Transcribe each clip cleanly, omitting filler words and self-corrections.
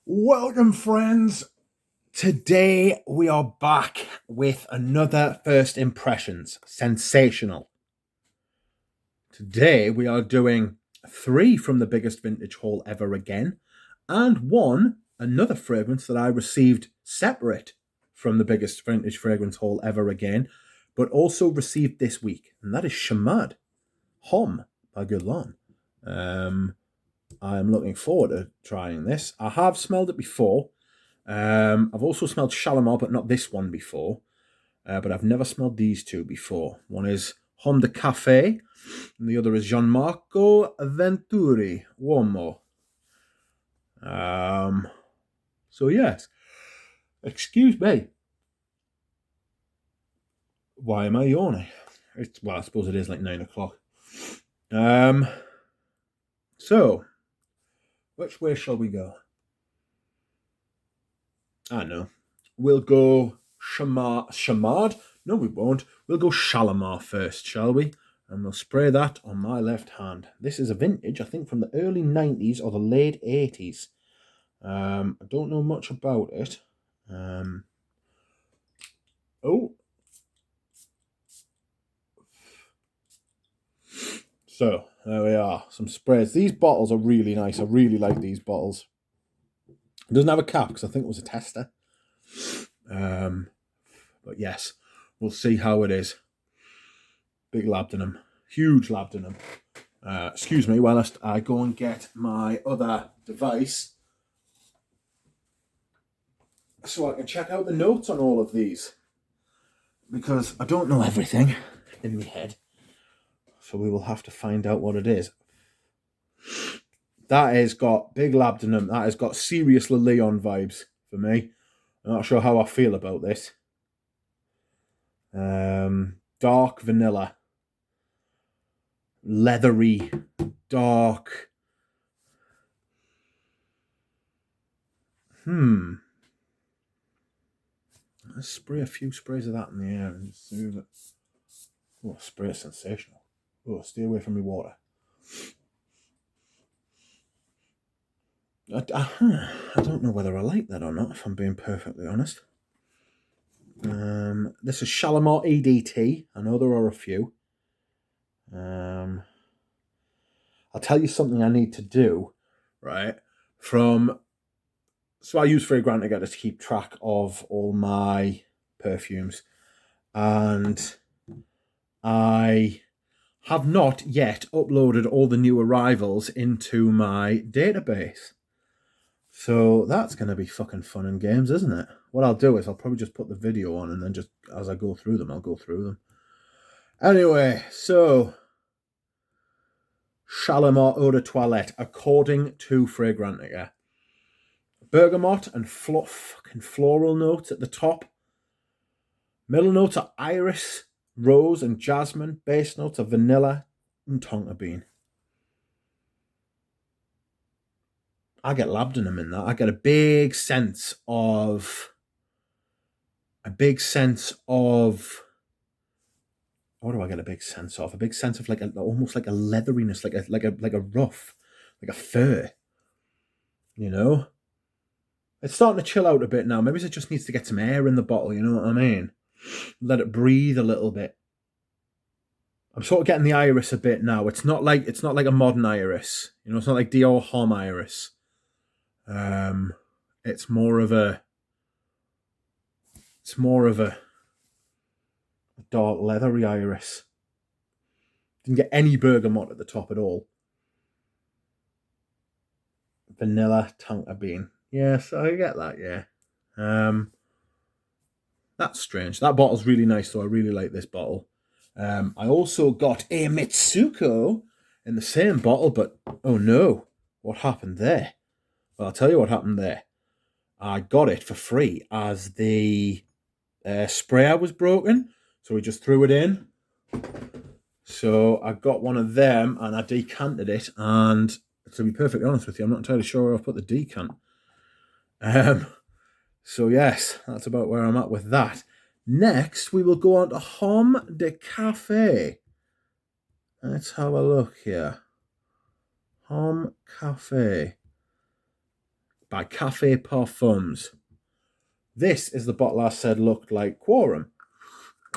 Welcome, friends. Today we are back with another first impressions. Sensational. Today we are doing 3 from the biggest vintage haul ever again, and another fragrance that I received separate from the biggest vintage fragrance haul ever again, but also received this week, and that is Chamade Homme by Guerlain. I am looking forward to trying this. I have smelled it before. I've also smelled Shalimar, but not this one before. But I've never smelled these two before. One is Homme de Cafe, and the other is Venturi Uomo. So yes, excuse me. Why am I yawning? Well, I suppose it is like 9 o'clock. So, which way shall we go? I know. We'll go Chamade. No, we won't. We'll go Shalimar first, shall we? And we'll spray that on my left hand. This is a vintage, I think, from the early 90s or the late 80s. I don't know much about it. So, there we are. Some sprays. These bottles are really nice. I really like these bottles. It doesn't have a cap because I think it was a tester. But yes, we'll see how it is. Big labdanum. Huge labdanum. Excuse me whilst I go and get my other device so I can check out the notes on all of these, because I don't know everything in my head, so we will have to find out what it is. That has got big labdanum. That has got serious Le Leon vibes for me. I'm not sure how I feel about this. Dark vanilla. Leathery, dark. Let's spray a few sprays of that in the air and see if it. Oh, spray is sensational. Oh, stay away from me water. I don't know whether I like that or not, if I'm being perfectly honest. This is Shalimar EDP. I know there are a few. I'll tell you something I need to do, right? So I use Fragrantica to keep track of all my perfumes, and I have not yet uploaded all the new arrivals into my database. So that's going to be fucking fun and games, isn't it? What I'll do is I'll probably just put the video on, and then just as I go through them, I'll go through them. Anyway, so Shalimar Eau de Toilette, according to Fragrantica. Bergamot and fucking floral notes at the top. Middle notes are iris, rose, and jasmine. Base notes are vanilla and tonka bean. I get labdanum in that. I get a big sense of. What do I get a big sense of? A big sense of almost like a leatheriness, like a rough, like a fur. You know? It's starting to chill out a bit now. Maybe it just needs to get some air in the bottle, you know what I mean? Let it breathe a little bit. I'm sort of getting the iris a bit now. It's not like a modern iris. You know, it's not like Dior Homme iris. It's more of a dark leathery iris. Didn't get any bergamot at the top at all. Vanilla tonka bean. Yes, I get that, yeah. That's strange. That bottle's really nice, though. I really like this bottle. I also got a Mitsuko in the same bottle, but oh no, what happened there? Well, I'll tell you what happened there. I got it for free as the sprayer was broken, so we just threw it in. So I got one of them and I decanted it, and to be perfectly honest with you, I'm not entirely sure where I've put the decant. So yes, that's about where I'm at with that. Next, we will go on to Homme de Cafe. Let's have a look here. Homme Cafe. by Cafe Parfums. This is the bottle I said looked like Quorum.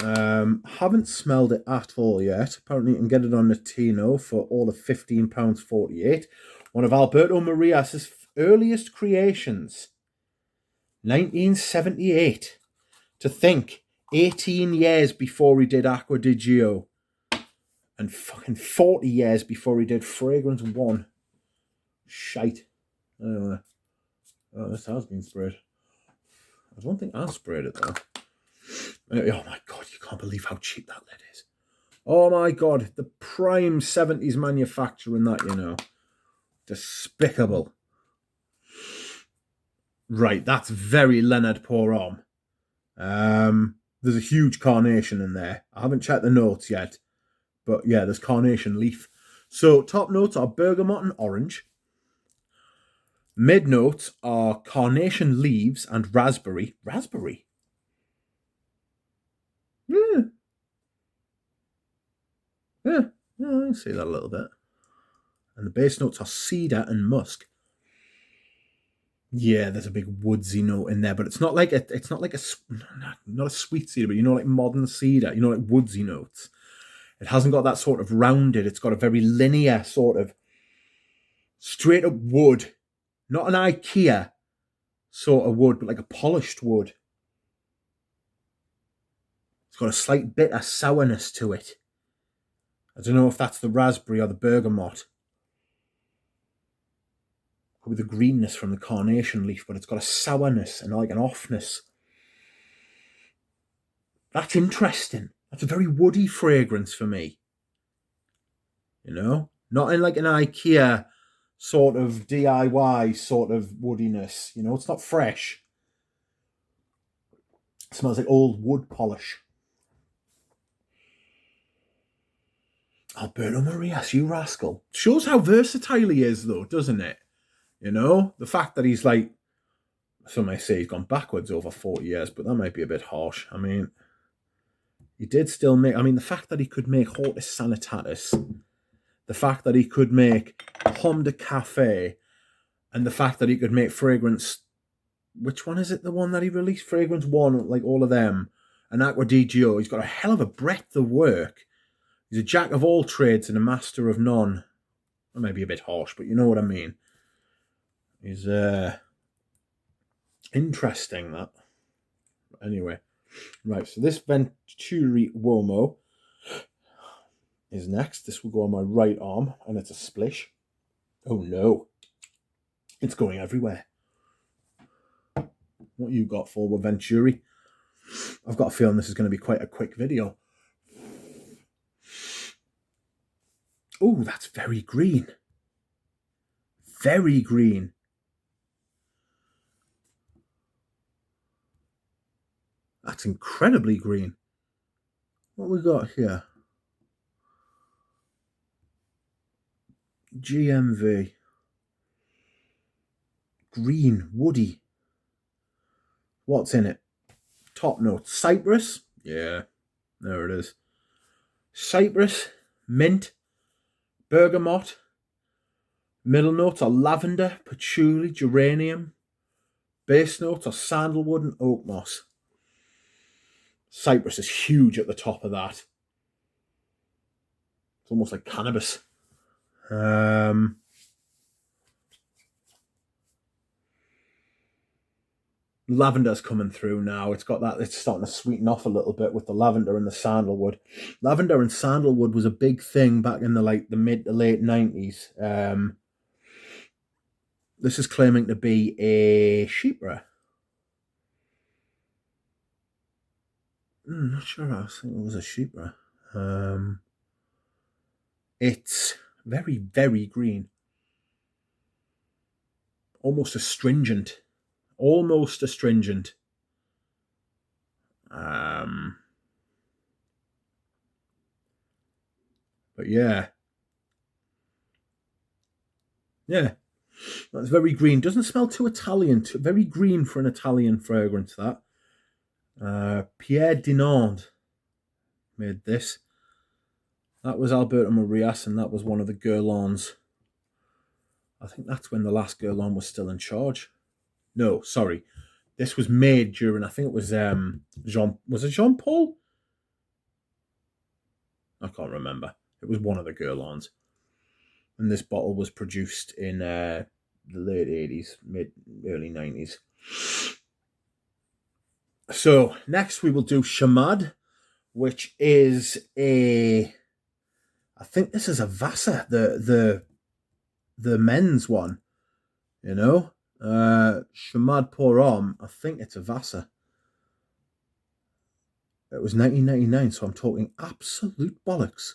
Haven't smelled it at all yet. Apparently you can get it on Notino for all of £15.48. One of Alberto Marias' earliest creations. 1978. To think, 18 years before he did Acqua di Gio. And fucking 40 years before he did Fragrance 1. Shite. Anyway. Oh, this has been sprayed. I don't think I sprayed it though. Oh my god, you can't believe how cheap that lid is. Oh my god, the prime 70s manufacturing that, you know. Despicable. Right, that's very Leonard Pour-Homme. There's a huge carnation in there. I haven't checked the notes yet. But yeah, there's carnation leaf. So top notes are bergamot and orange. Mid notes are carnation leaves and raspberry. Raspberry? Yeah. Yeah, I can see that a little bit. And the base notes are cedar and musk. Yeah, there's a big woodsy note in there, but it's not like not a sweet cedar, but you know, like modern cedar, you know, like woodsy notes. It hasn't got that sort of rounded. It's got a very linear sort of straight up wood, not an IKEA sort of wood, but like a polished wood. It's got a slight bitter sourness to it. I don't know if that's the raspberry or the bergamot. With the greenness from the carnation leaf, but it's got a sourness and like an offness. That's interesting. That's a very woody fragrance for me. You know? Not in like an IKEA sort of DIY sort of woodiness. You know, it's not fresh. It smells like old wood polish. Alberto Marias, you rascal. Shows how versatile he is though, doesn't it? You know, the fact that he's like, some may say he's gone backwards over 40 years, but that might be a bit harsh. I mean, he did still make, I mean, the fact that he could make Hortus Sanitatis, the fact that he could make Homme de Cafe, and the fact that he could make Fragrance, which one is it, the one that he released? Fragrance 1, like all of them, and Acqua di Gio. He's got a hell of a breadth of work. He's a jack of all trades and a master of none. That may be a bit harsh, but you know what I mean. He's interesting, that. Anyway, right, so this Venturi Uomo is next. This will go on my right arm, and it's a splish. Oh no, it's going everywhere. What you got for with Venturi? I've got a feeling this is going to be quite a quick video. Oh, that's very green. Very green. That's incredibly green. What we got here? GMV. Green, woody. What's in it? Top notes. Cypress. Yeah, there it is. Cypress, mint, bergamot. Middle notes are lavender, patchouli, geranium. Base notes are sandalwood and oak moss. Cypress is huge at the top of that. It's almost like cannabis. Lavender's coming through now. It's got that, it's starting to sweeten off a little bit with the lavender and the sandalwood. Lavender and sandalwood was a big thing back in the mid to late 90s. This is claiming to be a chypre. Not sure. I think it was a chypre. It's very, very green. Almost astringent. Almost astringent. But yeah. Yeah. That's very green. Doesn't smell too Italian. Very green for an Italian fragrance, that. Pierre Dinand made this. That was Alberto Marias, and that was one of the Guerlains. I think that's when the last Guerlain was still in charge. No, sorry. This was made during, I think it was Jean Paul? I can't remember. It was one of the Guerlains. And this bottle was produced in the late 80s, early 90s. So next we will do Chamade, which is I think this is a Vassar, the men's one, you know. Chamade Pour Homme, I think it's a Vassar. It was 1999, so I'm talking absolute bollocks.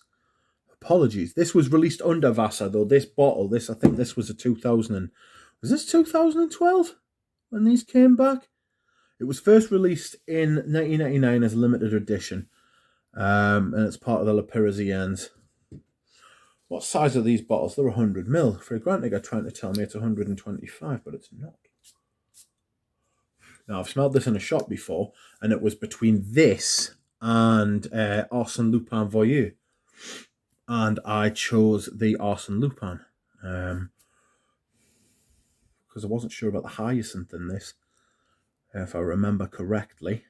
Apologies. This was released under Vassar, though. This bottle, I think this was a 2000. Was this 2012 when these came back? It was first released in 1999 as a limited edition, and it's part of the Le Parisiens. What size are these bottles? They're 100ml. For granted, are trying to tell me it's 125, but it's not. Now, I've smelled this in a shop before, and it was between this and Arsène Lupin Voyou. And I chose the Arsène Lupin because I wasn't sure about the hyacinth in this, if I remember correctly.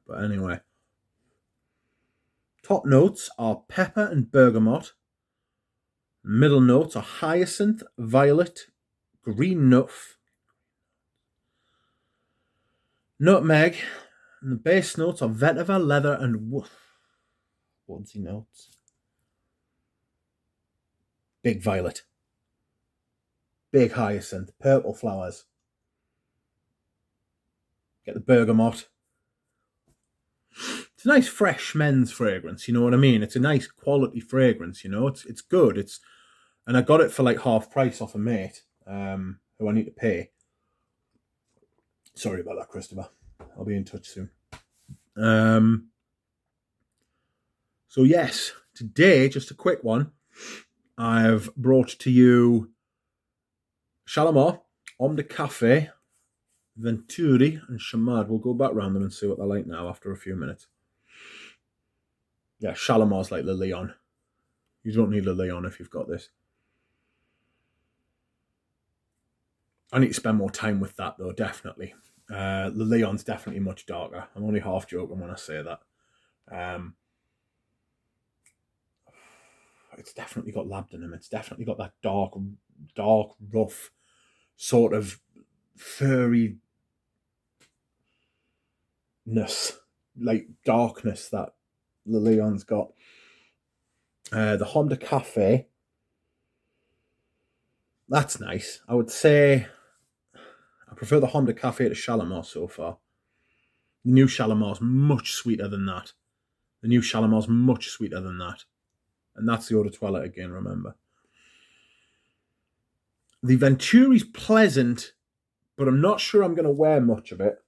But anyway, top notes are pepper and bergamot. Middle notes are hyacinth, violet, green nutmeg, and the base notes are vetiver, leather, and woodsy notes. Big violet, big hyacinth, purple flowers. Get the bergamot. It's a nice fresh men's fragrance, you know what I mean? It's a nice quality fragrance, you know. It's good. And I got it for like half price off a mate, who I need to pay. Sorry about that, Christopher. I'll be in touch soon. So yes, today, just a quick one. I've brought to you Shalimar, Homme de Cafe, Venturi, and Chamade. We'll go back round them and see what they're like now after a few minutes. Yeah, Shalimar's like Le Lion. You don't need Le Lion if you've got this. I need to spend more time with that, though, definitely. Le Lion's definitely much darker. I'm only half joking when I say that. It's definitely got labdanum. It's definitely got that dark, rough, sort of furriness, like darkness that Le Lion's got. The Homme de Cafe, that's nice. I would say I prefer the Homme de Cafe to Shalimar so far. The new Shalimar's much sweeter than that. And that's the eau de toilette again, remember. The Venturi's pleasant, but I'm not sure I'm going to wear much of it.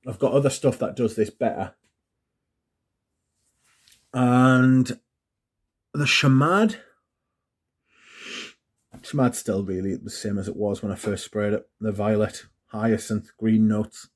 I've got other stuff that does this better. And the Chamade's still really the same as it was when I first sprayed it. The violet, hyacinth, green notes.